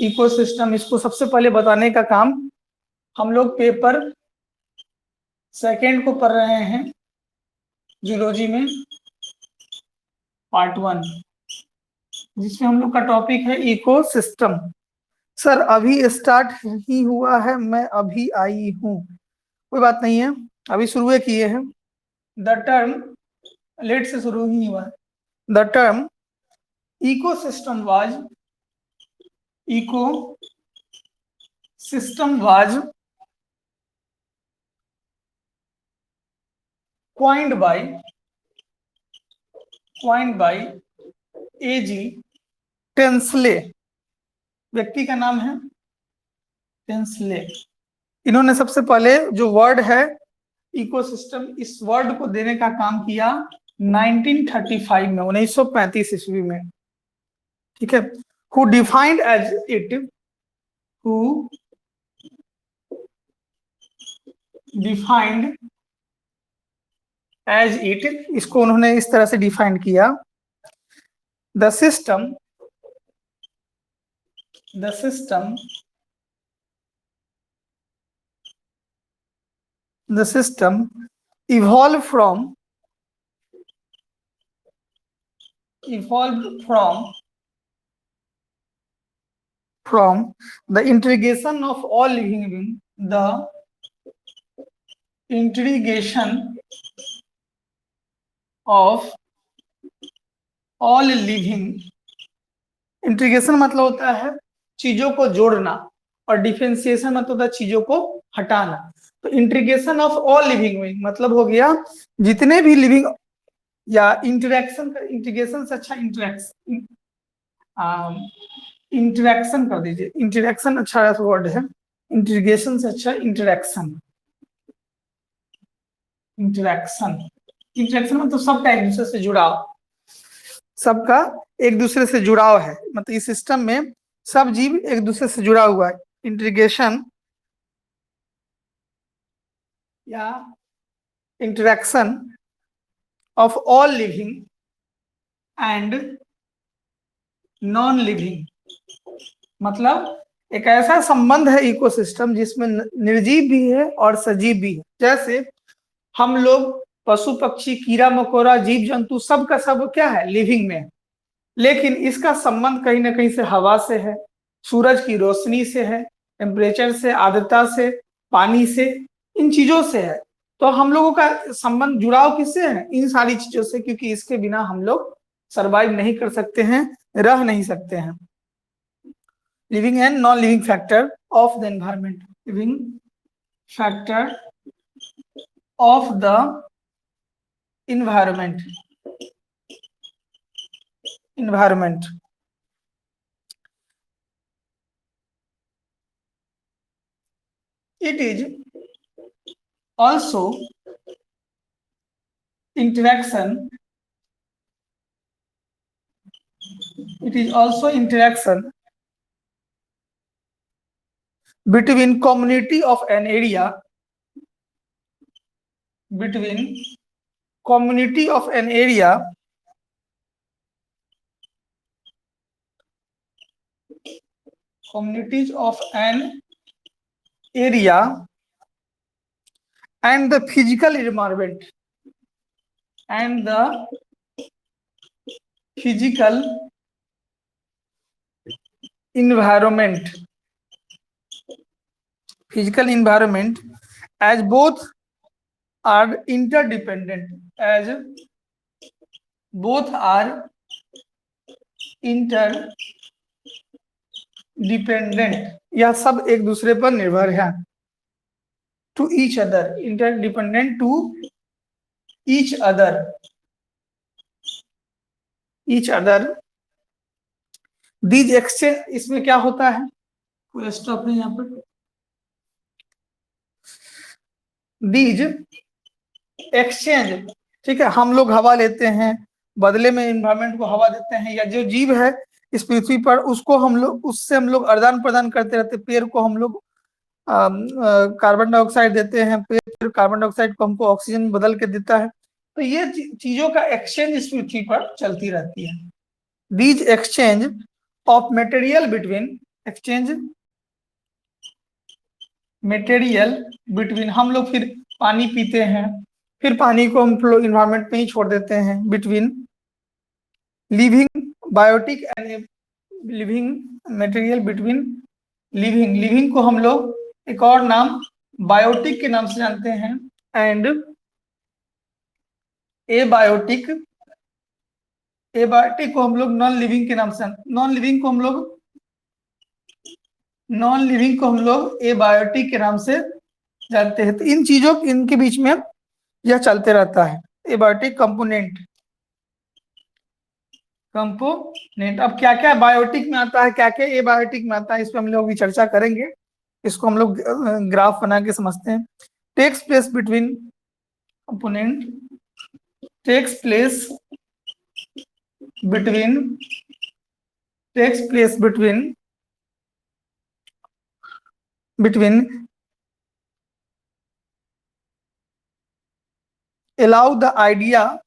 Ecosystem, इसको सबसे पहले बताने का काम हम लोग पेपर सेकेंड को पढ़ रहे हैं जूलॉजी में, पार्ट 1, जिसमें हम लोग का टॉपिक है इकोसिस्टम। सर अभी स्टार्ट ही हुआ है, मैं अभी आई हूँ। कोई बात नहीं है, अभी शुरू किए हैं। द टर्म, लेट से शुरू ही हुआ है। The term ecosystem was coined by A.G. Tansley, व्यक्ति का नाम है टेंसले। इन्होंने सबसे पहले जो वर्ड है इकोसिस्टम, इस वर्ड को देने का काम किया 1935 में, 1935 ईस्वी में। ठीक है। हु डिफाइंड एज इट, इसको उन्होंने इस तरह से डिफाइन किया, the system evolved from the integration of all living beings, integration मतलब होता है चीजों को जोड़ना, और डिफरेंशिएशन मतलब होता है चीजों को हटाना। तो integration of all living being मतलब हो गया जितने भी लिविंग, या इंटीग्रेशन से अच्छा इंटरेक्शन कर दीजिए, इंटरेक्शन अच्छा वर्ड है, इंटीग्रेशन से अच्छा इंटरेक्शन मतलब सबका एक दूसरे से जुड़ाव, सबका एक दूसरे से जुड़ाव है, मतलब इस सिस्टम में सब जीव एक दूसरे से जुड़ा हुआ है। इंटीग्रेशन या interaction of all living and non living, मतलब एक ऐसा संबंध है इकोसिस्टम जिसमें निर्जीव भी है और सजीव भी है। जैसे हम लोग, पशु पक्षी, कीड़ा मकोड़ा, जीव जंतु, सब का सब क्या है, लिविंग में है, लेकिन इसका संबंध कहीं ना कहीं से हवा से है, सूरज की रोशनी से है, टेम्परेचर से, आर्द्रता से, पानी से, इन चीजों से है। तो हम लोगों का संबंध, जुड़ाव किससे है, इन सारी चीजों से, क्योंकि इसके बिना हम लोग सरवाइव नहीं कर सकते हैं, रह नहीं सकते हैं। Living and non living factor of the environment, living factor of the environment it is also interaction between community of an area, communities of an area and the physical environment, as both are interdependent, यह सब एक दूसरे पर निर्भर है। To each other, interdependent to each other these exchange, इसमें क्या होता है, कोई स्टॉप नहीं यहाँ पर, दीज एक्सचेंज, ठीक है, हम लोग हवा लेते हैं, बदले में एनवायरमेंट को हवा देते हैं, या जो जीव है इस पृथ्वी पर उसको हम लोग, उससे हम लोग आदान प्रदान करते रहते। पेड़ को हम लोग कार्बन डाइऑक्साइड देते हैं, पेड़ कार्बन डाइऑक्साइड को हमको ऑक्सीजन बदल के देता है। तो ये चीजों का एक्सचेंज इस पृथ्वी पर चलती रहती है। These exchange of material between exchange material between, हम लोग फिर पानी पीते हैं, फिर पानी को हम लोग इन्वायरमेंट में ही छोड़ देते हैं, between living biotic and living material between living को हम लोग एक और नाम बायोटिक के नाम से जानते हैं, एंड एबायोटिक को हम लोग नॉन लिविंग के नाम से, नॉन लिविंग को हम लोग एबायोटिक के नाम से जानते हैं। तो इन चीजों इनके बीच में यह चलते रहता है, एबायोटिक कंपोनेंट। अब क्या क्या बायोटिक में आता है, क्या क्या एबायोटिक में आता है, इस पर हम लोग भी चर्चा करेंगे। इसको हम लोग ग्राफ बना के समझते हैं। Takes place between component, takes place between allow the idea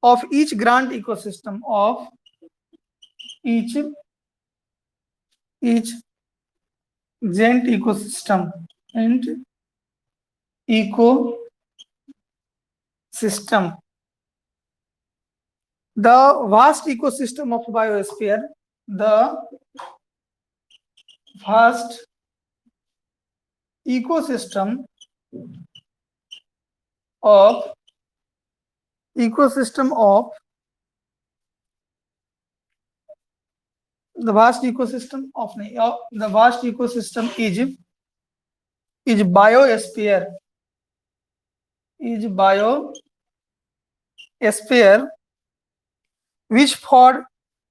of each grant ecosystem, of each giant ecosystem and ecosystem. The vast ecosystem of biosphere, the vast ecosystem of the vast ecosystem is biosphere, which for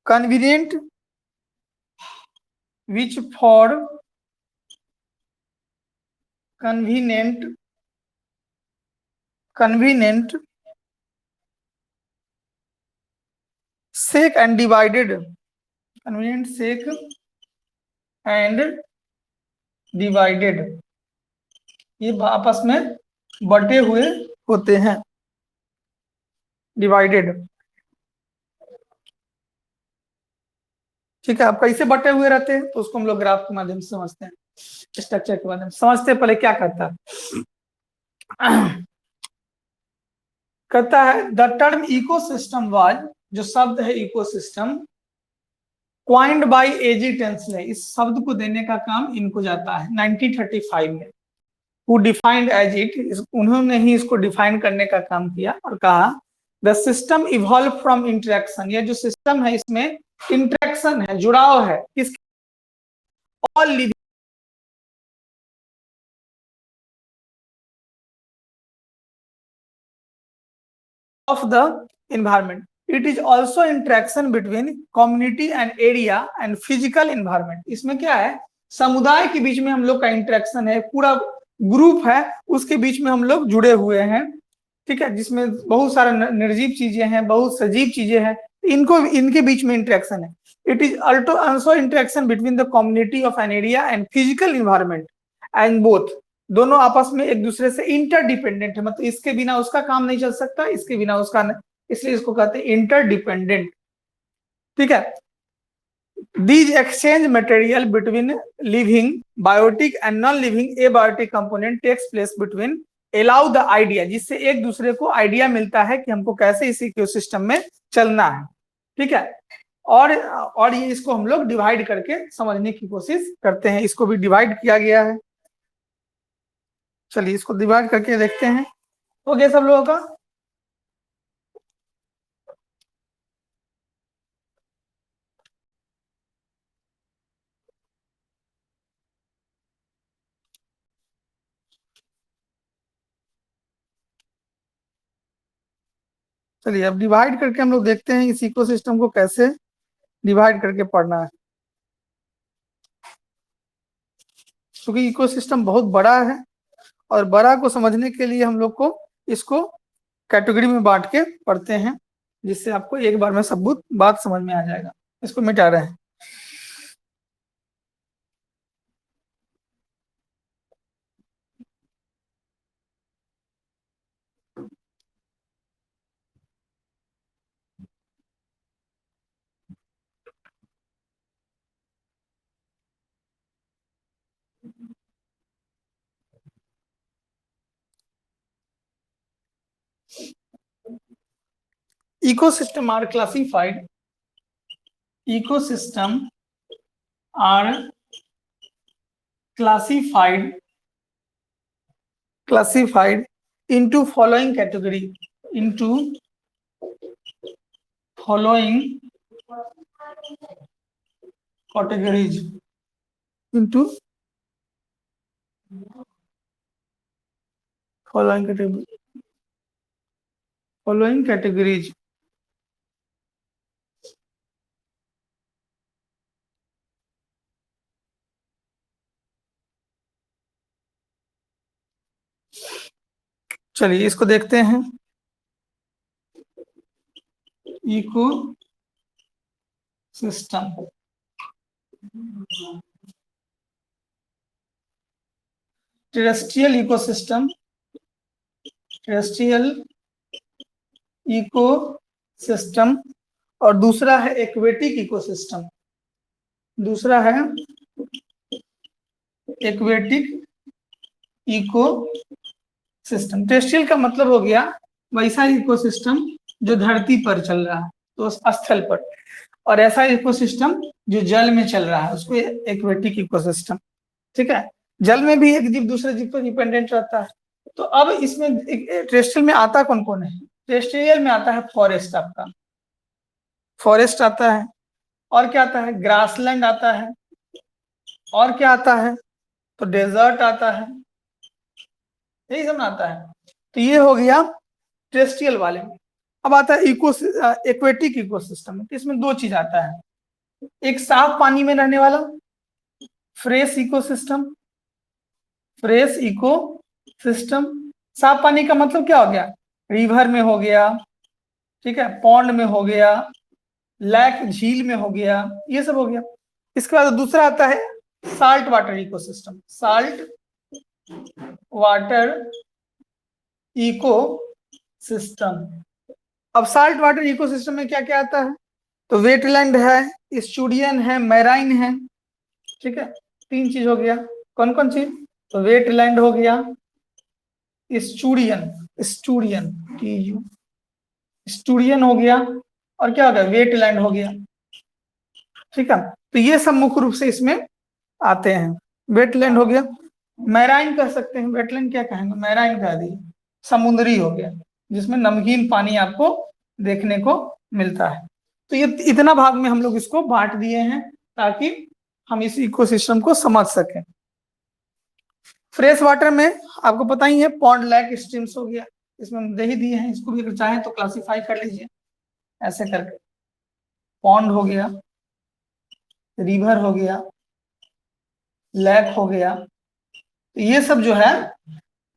convenient sake and divided, ये आपस में बटे हुए होते हैं, divided. ठीक है, अब कैसे बटे हुए रहते हैं तो उसको हम लोग ग्राफ के माध्यम से समझते हैं, स्ट्रक्चर के माध्यम से समझते हैं। पहले क्या करता है द टर्म इकोसिस्टम वाज, जो शब्द है ecosystem, coined by AG Tansley, इस शब्द को देने का काम इनको जाता है 1935 में। Who defined as it, उन्होंने ही इसको डिफाइन करने का काम किया और कहा the system evolve from interaction, ये जो सिस्टम है इसमें इंटरेक्शन है, जुड़ाव है, किस all living of the environment. It is also interaction between community and area and physical environment. इसमें क्या है, समुदाय के बीच में हम लोग का इंटरेक्शन है, पूरा ग्रुप है उसके बीच में हम लोग जुड़े हुए हैं, ठीक है, जिसमें बहुत सारा निर्जीव चीजें हैं, बहुत सजीव चीजें हैं, इनके बीच में इंटरेक्शन है। It is also interaction between the community of an area and physical environment, and both, दोनों आपस में एक दूसरे से इंटरडिपेंडेंट है, मतलब इसके बिना उसका काम नहीं चल सकता, इसके बिना उसका नहीं, इसलिए इसको कहते हैं इंटरडिपेंडेंट। ठीक है, these exchange material between living biotic and non living abiotic component takes place between allow the idea, जिससे एक दूसरे को आइडिया मिलता है कि हमको कैसे इस इकोसिस्टम में चलना है। ठीक है, और ये इसको हम लोग डिवाइड करके समझने की कोशिश करते हैं, इसको भी डिवाइड किया गया है। चलिए इसको डिवाइड करके देखते हैं, हो गया सब लोगों का। चलिए अब डिवाइड करके हम लोग देखते हैं इस इकोसिस्टम को कैसे डिवाइड करके पढ़ना है, क्योंकि इकोसिस्टम बहुत बड़ा है और बड़ा को समझने के लिए हम लोग को इसको कैटेगरी में बांट के पढ़ते हैं, जिससे आपको एक बार में सब बात समझ में आ जाएगा। इसको मिटा रहे हैं। ecosystem are classified into following category, into following categories, into following categories. चलिए इसको देखते हैं। Ecosystem, terrestrial ecosystem, terrestrial ecosystem, और दूसरा है एक्वेटिक इकोसिस्टम, दूसरा है एक्वेटिक इकोसिस्टम। टेरेस्ट्रियल का मतलब हो गया वैसा इकोसिस्टम जो धरती पर चल रहा है, तो स्थल पर, और ऐसा इकोसिस्टम जो जल में चल रहा है उसको एक्वेटिक इकोसिस्टम। ठीक है, जल में भी एक जीव दूसरे जीव पर डिपेंडेंट रहता है। तो अब इसमें टेरेस्ट्रियल में आता कौन कौन है? टेरेस्ट्रियल में आता है फॉरेस्ट, आपका फॉरेस्ट आता है, और क्या आता है? ग्रासलैंड आता है, और क्या आता है? तो डेजर्ट आता है, यही सब आता है। तो ये हो गया टेरेस्ट्रियल वाले में। अब आता है एक्वेटिक इकोसिस्टम। इसमें दो चीज आता है, एक साफ पानी में रहने वाला फ्रेश इकोसिस्टम, फ्रेश इकोसिस्टम। साफ पानी का मतलब क्या हो गया? रिवर में हो गया, ठीक है, पॉन्ड में हो गया, लेक झील में हो गया, ये सब हो गया। इसके बाद दूसरा आता है salt water ecosystem, salt water ecosystem. अब साल्ट वाटर इकोसिस्टम में क्या क्या आता है? तो वेटलैंड है, स्टूडियन है, मैराइन है। ठीक है, तीन चीज हो गया। कौन कौन चीज? तो वेटलैंड हो गया, स्टूडियन, स्टूडियन टीयू, स्टूडियन हो गया, और क्या हो गया? वेटलैंड हो गया। ठीक है, तो ये सब मुख्य रूप से इसमें आते हैं। वेटलैंड हो गया, मैराइन कह सकते हैं, वेटलैंड क्या कहेंगे, मैराइन कह दिए। समुद्री हो गया, जिसमें नमकीन पानी आपको देखने को मिलता है। तो ये इतना भाग में हम लोग इसको बांट दिए हैं ताकि हम इस इकोसिस्टम को समझ सकें। फ्रेश वाटर में आपको पता ही है, पॉन्ड, लेक, स्ट्रीम्स हो गया, इसमें दे ही दिए हैं। इसको भी अगर चाहें तो क्लासिफाई कर लीजिए ऐसे करके। पॉन्ड हो गया, रिवर हो गया, लेक हो गया, तो ये सब जो है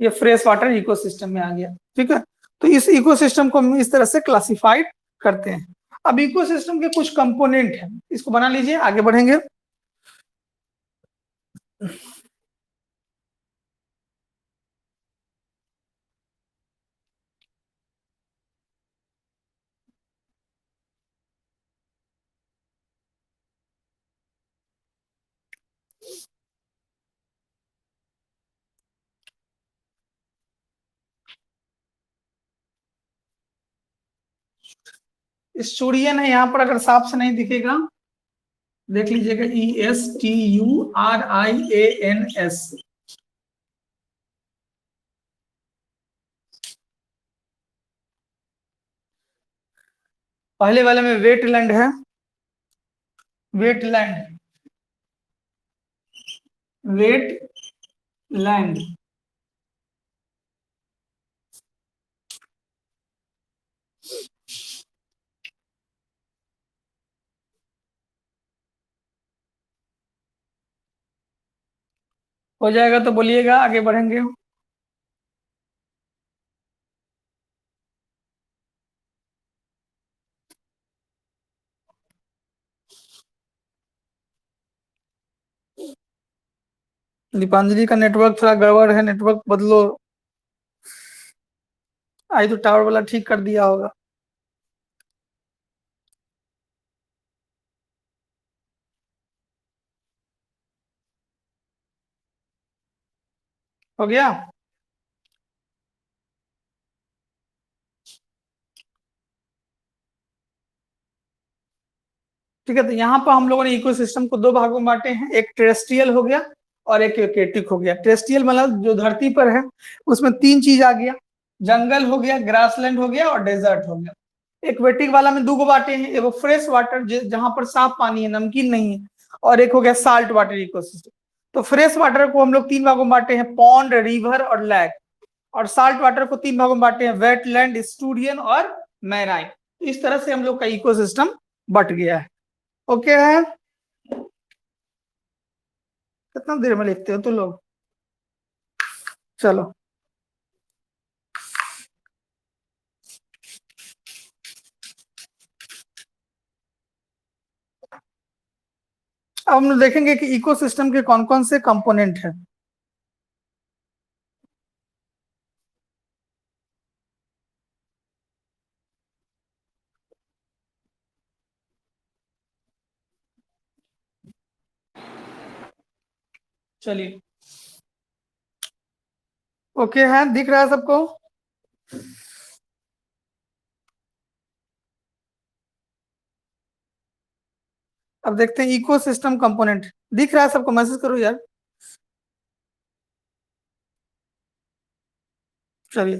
ये फ्रेश वाटर इकोसिस्टम में आ गया। ठीक है, तो इस इकोसिस्टम को हम इस तरह से क्लासिफाइड करते हैं। अब इकोसिस्टम के कुछ कंपोनेंट हैं, इसको बना लीजिए, आगे बढ़ेंगे। स्टूडियन है यहाँ पर, अगर साफ से नहीं दिखेगा देख लीजिएगा, ESTURIANS। पहले वाले में वेटलैंड है, वेटलैंड, वेटलैंड। हो जाएगा तो बोलिएगा, आगे बढ़ेंगे। दीपांजलि का नेटवर्क थोड़ा गड़बड़ है, नेटवर्क बदलो। आई तो टावर वाला ठीक कर दिया होगा। हो गया? ठीक है, तो यहाँ पर हम लोगों ने इकोसिस्टम को दो भागों में बांटे हैं, एक टेरेस्ट्रियल हो गया और एक एक्वेटिक हो गया। टेरेस्ट्रियल मतलब जो धरती पर है उसमें तीन चीज आ गया, जंगल हो गया, ग्रासलैंड हो गया और डेजर्ट हो गया। एक्वेटिक वाला में दो गो बांटे हैं, एगो फ्रेश वाटर जहां पर साफ पानी है, नमकीन नहीं है, और एक हो गया साल्ट वाटर इकोसिस्टम। तो फ्रेश वाटर को हम लोग तीन भागों में बांटे हैं, पॉन्ड, रिवर और लैक। और साल्ट वाटर को तीन भागों में बांटे हैं, वेटलैंड, स्टूडियन और मैराइन। तो इस तरह से हम लोग का इकोसिस्टम बट गया है। ओके है, कितना देर में लिखते हो तो लोग? चलो, अब हम लोग देखेंगे कि इकोसिस्टम के कौन कौन से कंपोनेंट हैं। चलिए, ओके है, दिख रहा है सबको? अब देखते हैं इकोसिस्टम कंपोनेंट, दिख रहा है सबको? मैसेज करो यार। चलिए,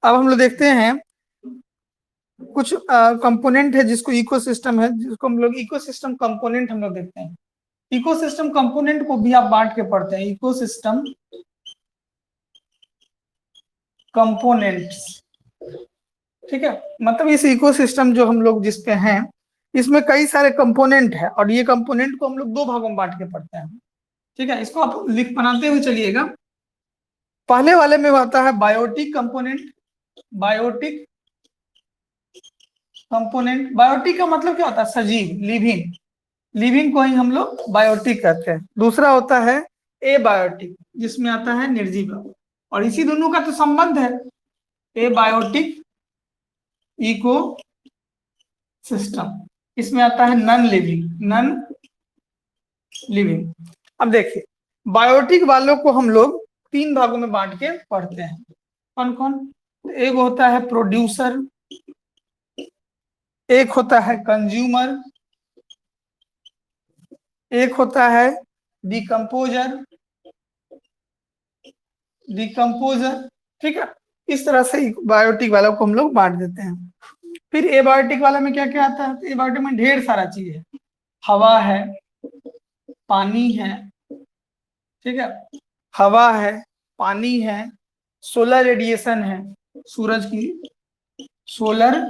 अब हम लोग देखते हैं कुछ कंपोनेंट है जिसको इकोसिस्टम है, जिसको हम लोग इकोसिस्टम कंपोनेंट हम लोग देखते हैं। इकोसिस्टम कंपोनेंट को भी आप बांट के पढ़ते हैं, इकोसिस्टम कंपोनेंट्स। ठीक है, मतलब इस इकोसिस्टम जो हम लोग जिस पे हैं, इसमें कई सारे कंपोनेंट है और ये कंपोनेंट को हम लोग दो भागों में बांट के पढ़ते हैं। ठीक है, इसको आप लिख बनाते हुए चलिएगा। पहले वाले में आता है biotic component. Biotic component, biotic का मतलब क्या होता है? सजीव, लिविंग। लिविंग को ही हम लोग बायोटिक कहते हैं। दूसरा होता है एबायोटिक, जिसमें आता है निर्जीव। और इसी दोनों का तो संबंध है, एबायोटिक इको सिस्टम। इसमें आता है नॉन लिविंग, नॉन लिविंग। अब देखिए, बायोटिक वालों को हम लोग तीन भागों में बांट के पढ़ते हैं। कौन कौन? एक होता है प्रोड्यूसर, एक होता है कंज्यूमर, एक होता है डिकम्पोजर। डिकम्पोजर, ठीक है। इस तरह से बायोटिक वालों को हम लोग बांट देते हैं। फिर एबायोटिक वाला में क्या क्या आता है? एबायोटिक में ढेर सारा चीज है, हवा है, पानी है, ठीक है, हवा है, पानी है, सोलर रेडिएशन है, सूरज की सोलर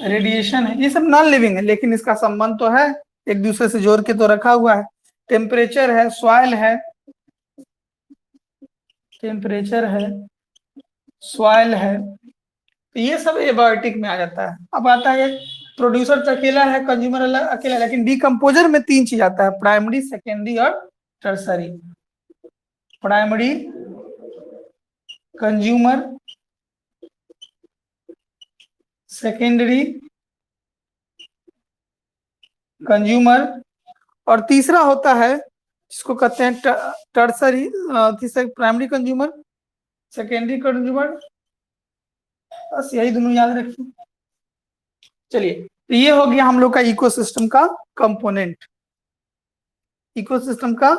रेडिएशन है। ये सब नॉन लिविंग है, लेकिन इसका संबंध तो है, एक दूसरे से जोड़ के तो रखा हुआ है। टेम्परेचर है, सॉइल है, टेम्परेचर है, सॉइल है, तो ये सब एबायोटिक में आ जाता है। अब आता है प्रोड्यूसर तो अकेला है, कंज्यूमर अकेला है, लेकिन डिकम्पोजर में तीन चीज आता है, प्राइमरी, सेकेंडरी और tertiary. Primary consumer, secondary consumer, और तीसरा होता है जिसको कहते हैं टर्सरी। तीसरा प्राइमरी कंज्यूमर, सेकेंडरी कंज्यूमर, बस यही दोनों याद रखिए। चलिए, तो ये हो गया हम लोग का इकोसिस्टम का कंपोनेंट। इकोसिस्टम का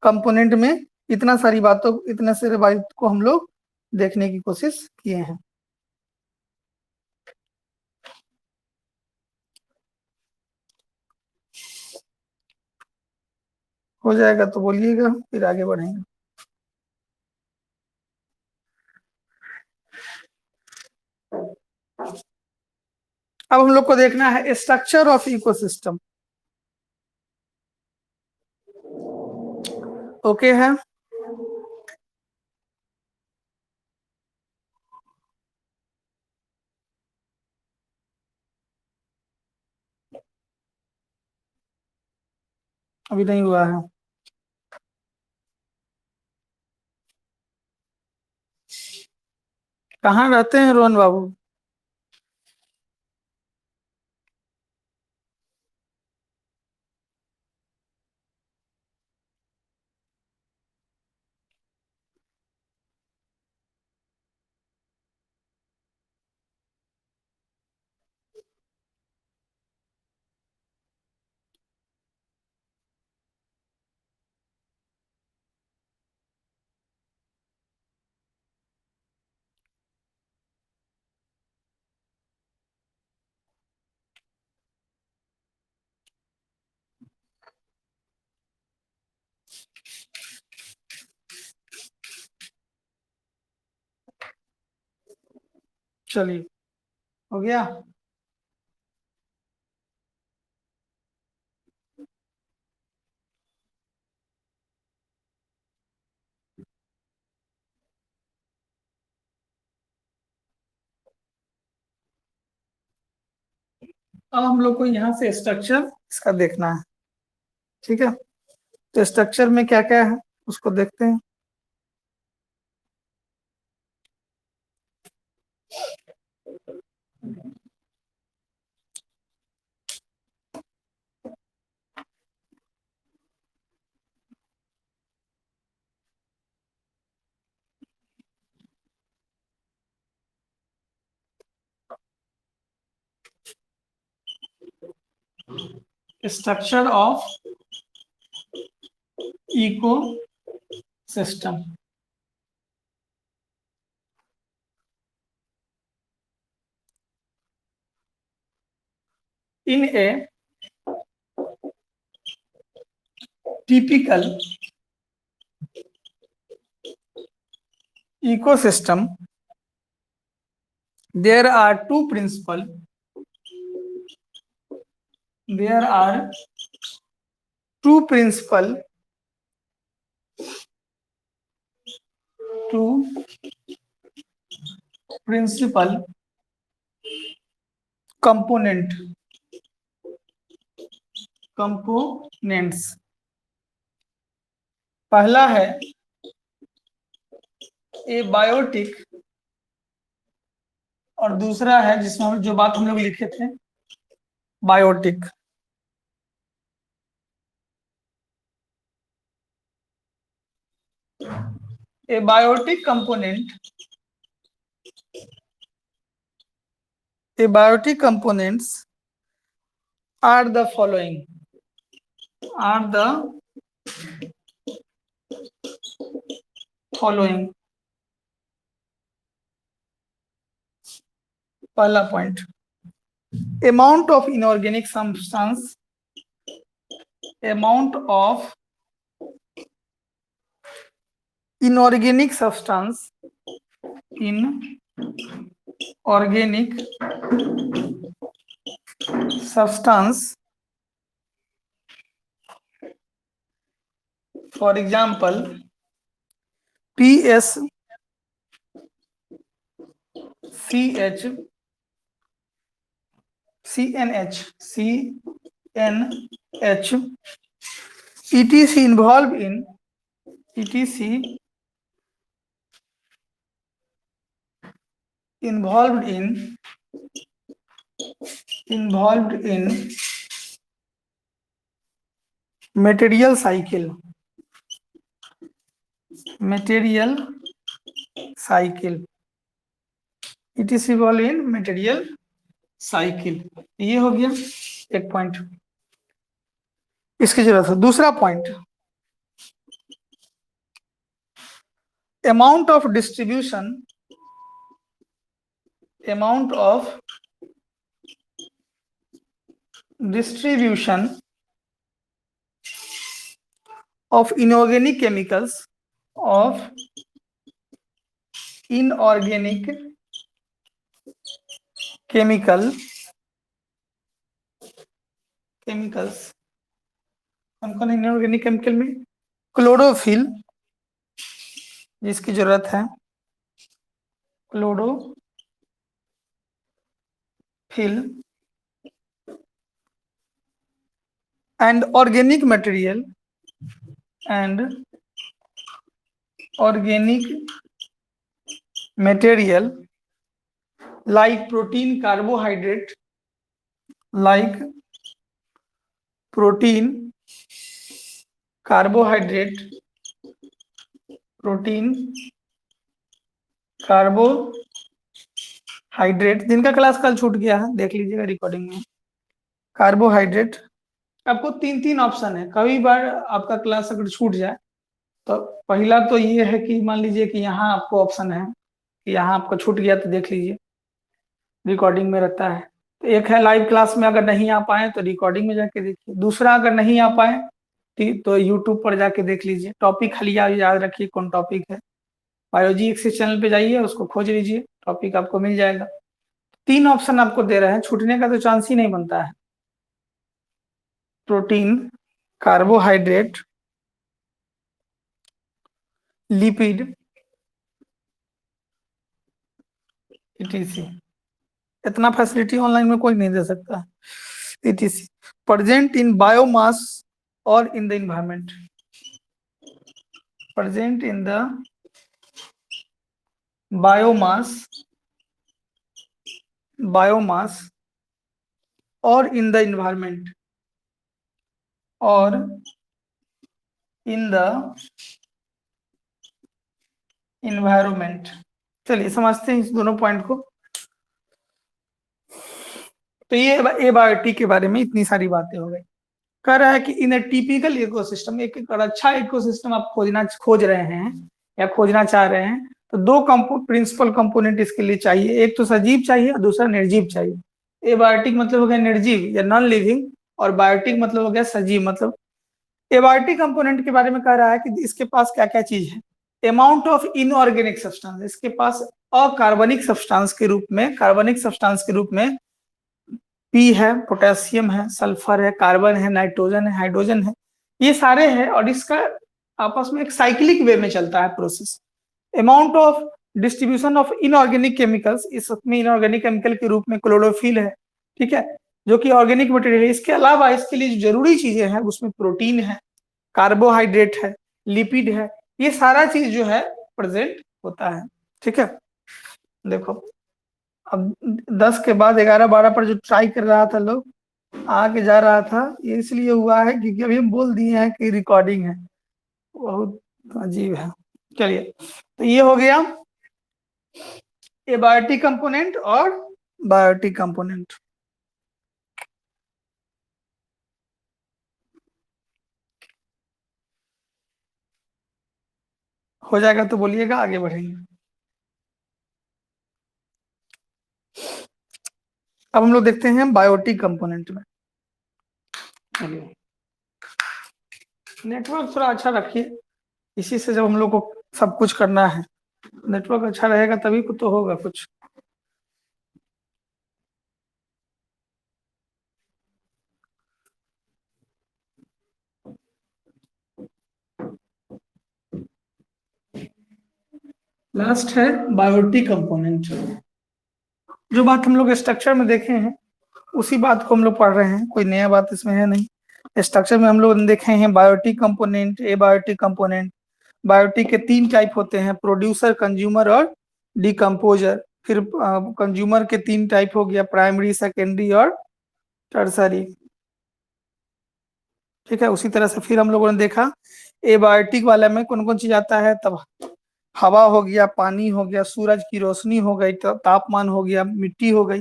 कंपोनेंट में इतना सारी बातों, इतने सारे बात को हम लोग देखने की कोशिश किए हैं। हो जाएगा तो बोलिएगा, फिर आगे बढ़ेंगे। अब हम लोग को देखना है स्ट्रक्चर ऑफ इकोसिस्टम। ओके है, अभी नहीं हुआ है। कहाँ रहते हैं रोहन बाबू? चलिए, हो गया। अब हम लोग को यहाँ से स्ट्रक्चर इसका देखना है, ठीक है। तो स्ट्रक्चर में क्या क्या है उसको देखते हैं। Structure of ecosystem. In a typical ecosystem, there are two principal there are two principal two principal components। पहला है एबायोटिक और दूसरा है जिसमें जो बात हम लोग लिखे थे biotic. Abiotic components are the following पहला point, amount of inorganic substance for example PS CH CNH etc involved in material cycle etc involved in material cycle. ये हो गया एक पॉइंट, इसकी जरूरत है। दूसरा point, amount of distribution of inorganic chemicals कौन इनऑर्गेनिक केमिकल में क्लोरोफिल, जिसकी जरूरत है chlorophyll and organic material like protein, carbohydrate जिनका क्लास कल छूट गया है देख लीजिएगा रिकॉर्डिंग में। कार्बोहाइड्रेट, आपको तीन तीन ऑप्शन है, कभी बार आपका क्लास अगर छूट जाए तो पहला तो ये है कि मान लीजिए कि यहाँ आपको ऑप्शन है कि यहाँ आपको छूट गया तो देख लीजिए रिकॉर्डिंग में रहता है। तो एक है लाइव क्लास में अगर नहीं आ पाए तो रिकॉर्डिंग में जाके देखिए। दूसरा अगर नहीं आ पाए तो यूट्यूब पर जाके देख लीजिए। टॉपिक खाली याद रखिए कौन टॉपिक है, बायोलॉजी एक्सिस चैनल पे जाइए उसको खोज लीजिए, टॉपिक आपको मिल जाएगा। 3 ऑप्शन आपको दे रहे हैं, छूटने का तो चांस ही नहीं बनता है। Protein, carbohydrate, lipid, etc। इतना फैसिलिटी ऑनलाइन में कोई नहीं दे सकता। etc प्रेजेंट इन बायोमास और in the environment, present in the biomass और इन द इन्वायरमेंट, और इन द इन्वायरमेंट। चलिए समझते हैं इस दोनों पॉइंट को। तो ये एबायोटिक के बारे में इतनी सारी बातें हो गई। कह रहा है कि इन ए टिपिकल इकोसिस्टम, एक अच्छा इकोसिस्टम आप खोज रहे हैं या खोजना चाह रहे हैं, तो दो प्रिंसिपल कंपोनेंट इसके लिए चाहिए, एक तो सजीव चाहिए और दूसरा निर्जीव चाहिए। एबायोटिक मतलब हो गया निर्जीव या नॉन लिविंग, और बायोटिक मतलब हो गया सजीव। मतलब एबायोटिक कंपोनेंट के बारे में कह रहा है कि इसके पास क्या क्या चीज है। अमाउंट ऑफ इनऑर्गेनिक सब्सटेंस, इसके पास अकार्बनिक सब्सटेंस के रूप में पी है, पोटेशियम है, सल्फर है, कार्बन है, नाइट्रोजन है, हाइड्रोजन है, ये सारे हैं, और इसका आपस में एक साइक्लिक वे में चलता है process. Amount of distribution of inorganic chemicals, इसमें इनऑर्गेनिक केमिकल के रूप में क्लोरोफिल है, ठीक है, जो कि ऑर्गेनिक मटेरियल है। इसके अलावा इसके लिए जो जरूरी चीजें हैं उसमें प्रोटीन है, कार्बोहाइड्रेट है, लिपिड है, ये सारा चीज जो है प्रेजेंट होता है। ठीक है, देखो अब 10 के बाद 11 12 पर जो ट्राई कर रहा था लोग आगे जा रहा था, ये इसलिए हुआ है क्योंकि अभी हम बोल दिए हैं कि रिकॉर्डिंग है, बहुत अजीब है। चलिए, तो ये हो गया एबायोटिक कंपोनेंट और बायोटिक कंपोनेंट। हो जाएगा तो बोलिएगा, आगे बढ़ेंगे। अब हम लोग देखते हैं बायोटिक कंपोनेंट में। चलिए, नेटवर्क थोड़ा अच्छा रखिए, इसी से जब हम लोग को सब कुछ करना है, नेटवर्क अच्छा रहेगा तभी तो होगा कुछ। लास्ट है बायोटिक कंपोनेंट। जो बात हम लोग स्ट्रक्चर में देखे हैं उसी बात को हम लोग पढ़ रहे हैं, कोई नया बात इसमें है नहीं। स्ट्रक्चर में हम लोग देखे हैं biotic component, abiotic component. Biotic के 3 टाइप होते हैं, प्रोड्यूसर, कंज्यूमर और डिकम्पोजर। फिर कंज्यूमर के 3 टाइप हो गया, प्राइमरी, सेकेंडरी और टर्सरी। ठीक है, उसी तरह से फिर हम लोगों ने देखा एबायोटिक वाले में कौन कौन चीज आता है। तब हवा हो गया, पानी हो गया, सूरज की रोशनी हो गई, तापमान हो गया, मिट्टी हो गई,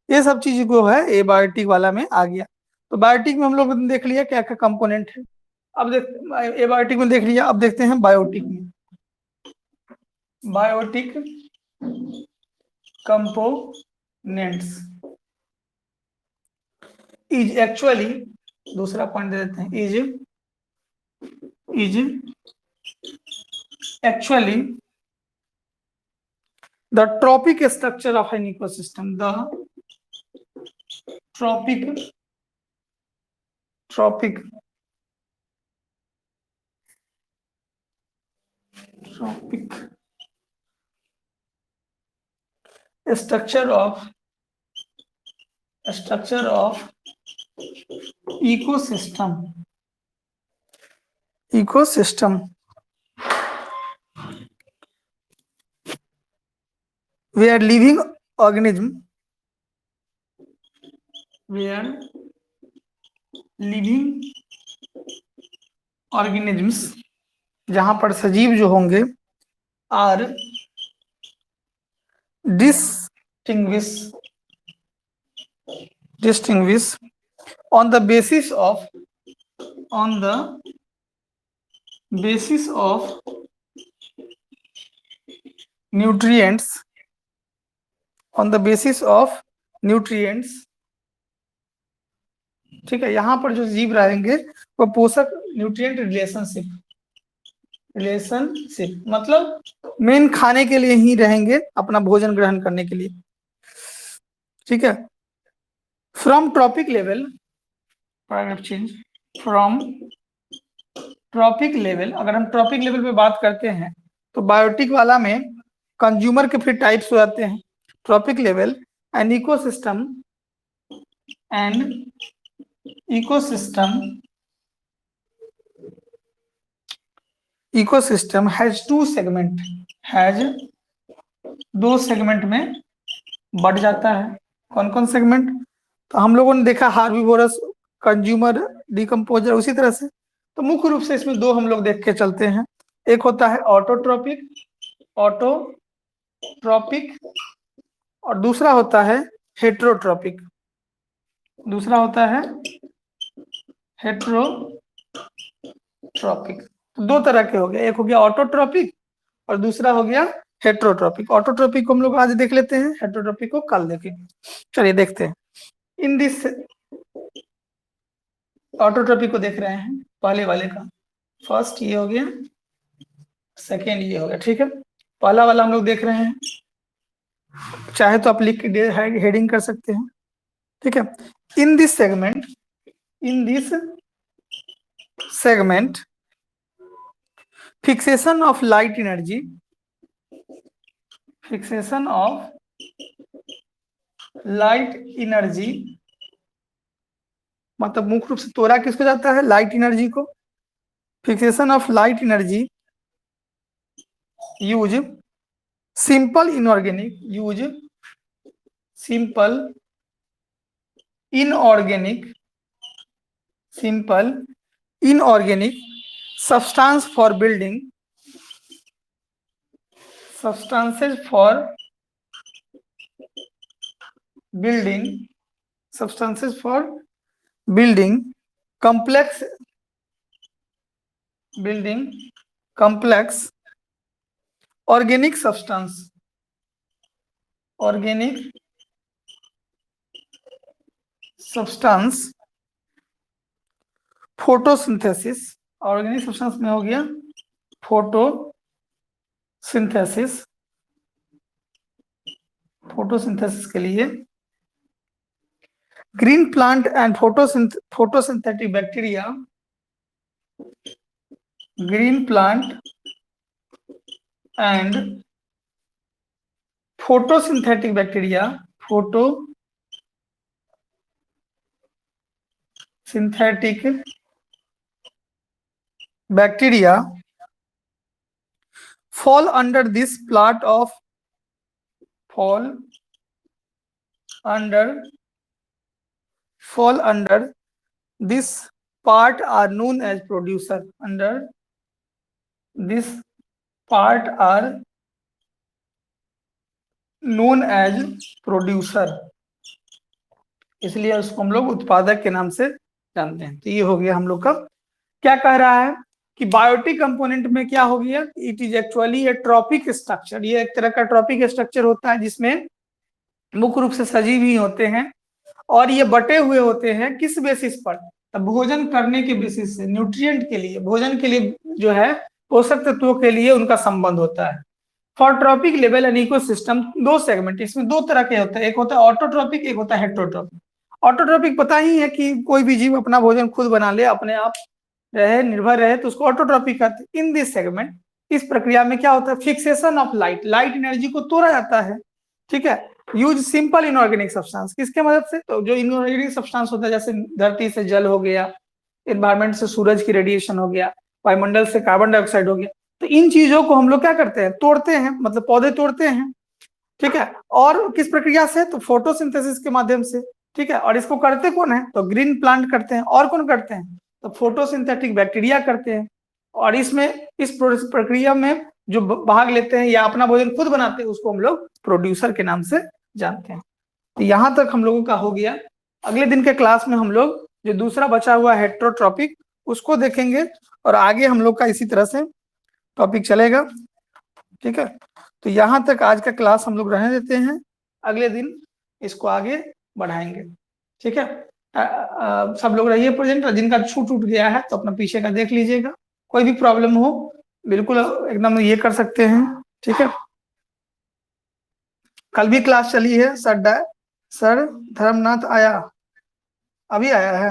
ये सब चीज को है एबायोटिक वाला में आ गया। तो बायोटिक में हम लोग ने देख लिया क्या क्या कंपोनेंट है। अब देख, एबायोटिक में देख लिया, अब देखते हैं बायोटिक में। बायोटिक कंपोनेंट्स इज एक्चुअली, दूसरा पॉइंट दे देते हैं, is actually the trophic structure of an ecosystem, the trophic structure of ecosystem where living organisms, जहां पर सजीव जो होंगे, are distinguish on the basis of nutrients, ठीक है। यहाँ पर जो जीव रहेंगे वो पोषक न्यूट्रिएंट रिलेशनशिप मतलब मेन खाने के लिए ही रहेंगे, अपना भोजन ग्रहण करने के लिए। ठीक है। From trophic level, paragraph change, from trophic level, अगर हम ट्रॉपिक लेवल पे बात करते हैं तो बायोटिक वाला में कंज्यूमर के फिर टाइप्स हो जाते हैं। Trophic level, an ecosystem, and ecosystem has two segment, has दो सेगमेंट में बढ़ जाता है। कौन कौन सेगमेंट? तो हम लोगों ने देखा हार्बीवोरस, कंज्यूमर, डिकम्पोजर, उसी तरह से। तो मुख्य रूप से इसमें दो हम लोग देख के चलते हैं। एक होता है ऑटोट्रॉपिक, ऑटोट्रॉपिक, और दूसरा होता है हेट्रोट्रॉपिक। दूसरा होता है हेट्रोट्रॉपिक। तो दो तरह के हो गए, एक हो गया ऑटोट्रॉपिक और दूसरा हो गया हेट्रोट्रॉपिक। ऑटोट्रॉपिक को हम लोग आज देख लेते हैं, हेट्रोट्रॉपिक को कल देखेंगे। चलिए देखते हैं। इन दिस, ऑटोट्रॉपिक को देख रहे हैं पहले वाले का, फर्स्ट ये हो गया, सेकेंड ये हो गया, ठीक है। पहला वाला हम लोग देख रहे हैं, चाहे तो आप लिख के हेडिंग कर सकते हैं, ठीक है। In this segment, in this segment fixation of light energy, fixation of light energy, मतलब मुख्य रूप से तोड़ा किसको जाता है? लाइट एनर्जी को। Fixation of light energy use simple inorganic, use simple inorganic, simple inorganic substance for building, substances for building, substances for building complex, building complex organic substance, organic substance photosynthesis, organic substance में हो गया photosynthesis, photosynthesis के लिए green plant and photosynthetic bacteria, green plant and photosynthetic bacteria, photosynthetic bacteria fall under this part of, fall under this part are known as producer, under this part are known as producer, इसलिए उसको हम लोग उत्पादक के नाम से जानते हैं। तो ये हो गया हम लोग का। क्या कह रहा है कि बायोटिक कंपोनेंट में क्या हो गया? It is actually a trophic structure. ये एक तरह का ट्रॉपिक स्ट्रक्चर होता है जिसमें मुख्य रूप से सजीव ही होते हैं और ये बटे हुए होते हैं किस बेसिस पर? भोजन करने के बेसिस से, न्यूट्रिएंट के लिए, भोजन के लिए जो है पोषक तत्वों के लिए उनका संबंध होता है। For trophic level and ecosystem, दो सेगमेंट, इसमें दो तरह के होते हैं, एक होता है ऑटोट्रॉपिक, एक होता है हेट्रोट्रॉपिक। ऑटोट्रॉपिक पता ही है कि कोई भी जीव अपना भोजन खुद बना ले, अपने आप रहे, निर्भर रहे, तो उसको ऑटोट्रॉपिक कहते हैं। इन दिस सेगमेंट, इस प्रक्रिया में क्या होता है? Fixation of light, light energy को तोड़ा जाता है, ठीक है। यूज सिंपल इनऑर्गेनिक सब्सटेंस, किसके मदद से? तो जो इनऑर्गेनिक सब्सटेंस होता है, जैसे धरती से जल हो गया, एनवायरमेंट से सूरज की रेडिएशन हो गया, वायुमंडल से कार्बन डाइऑक्साइड हो गया, तो इन चीजों को हम लोग क्या करते हैं? तोड़ते हैं, मतलब पौधे तोड़ते हैं, ठीक है। और किस प्रक्रिया से? तो फोटोसिंथेसिस के माध्यम से, ठीक है। और इसको करते कौन है? तो ग्रीन प्लांट करते हैं। और कौन करते हैं? तो फोटोसिंथेटिक बैक्टीरिया करते हैं। और इसमें, इस प्रक्रिया में जो भाग लेते हैं या अपना भोजन खुद बनाते हैं, उसको हम लोग प्रोड्यूसर के नाम से जानते हैं। तो यहां तक हम लोगों का हो गया। अगले दिन के क्लास में हम लोग जो दूसरा बचा हुआ हेट्रोट्रॉपिक उसको देखेंगे और आगे हम लोग का इसी तरह से टॉपिक चलेगा, ठीक है। तो यहां तक आज का क्लास हम लोग रहने देते हैं, अगले दिन इसको आगे बढ़ाएंगे, ठीक है। सब लोग रहिए प्रेजेंट। जिनका छूट गया है तो अपना पीछे का देख लीजिएगा, कोई भी प्रॉब्लम हो बिल्कुल एकदम ये कर सकते हैं, ठीक है। कल भी क्लास चली है सर धर्मनाथ आया, अभी आया है।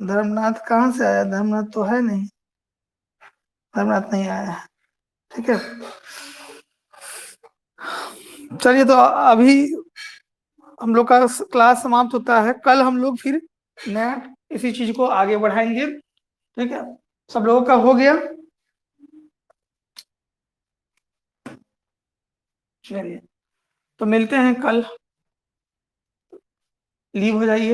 धर्मनाथ कहाँ से आया? धर्मनाथ तो है नहीं, धर्मनाथ नहीं आया है। ठीक है, चलिए तो अभी हम लोग का क्लास समाप्त होता है। कल हम लोग फिर नया इसी चीज को आगे बढ़ाएंगे। ठीक है, सब लोगों का हो गया? चलिए, तो मिलते हैं कल। लीव हो जाइए।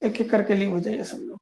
एक एक करके लीव हो जाइए सब लोग।